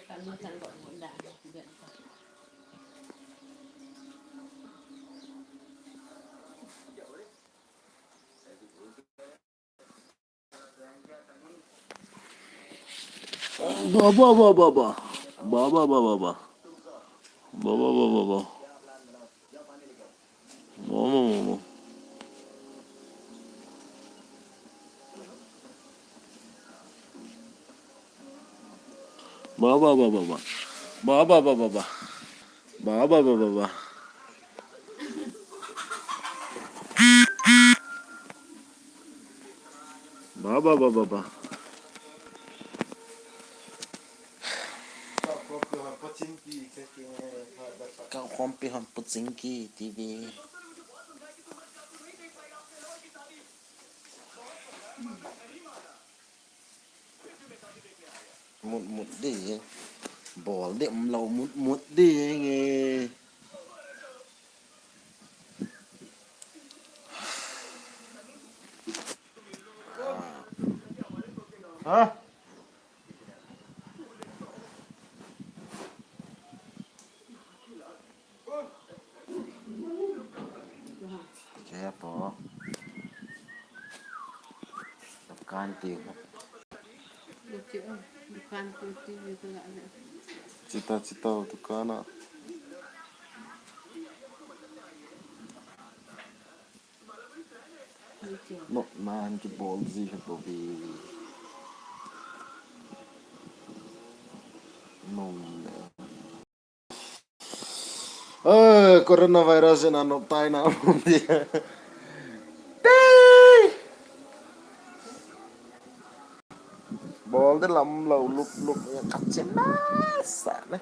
Kan minsan gọi một đàn điện Ba ba ba ba ba. Ba ba ba ba ba. Ba ba ba ba ba. Ba ba ba ba. Ba ba ba ba ba. Ba ba ba ba ba. Ba ba ba ba ba. Ba ba ba ba ba. Kau kompi han putsinki TV. Một một đi bỏ đệm lầu một một đi nghe. Hả? Careful. Tekan ting. lucu bukan lucu gitu nggak ada Cita-cita tekan nak. lucu Not man ke ball gì hết bobby. Nông. Coronavirus na no tay na mo dia. Ball de lam lâu lúc lúc cắt chân na. Sa na.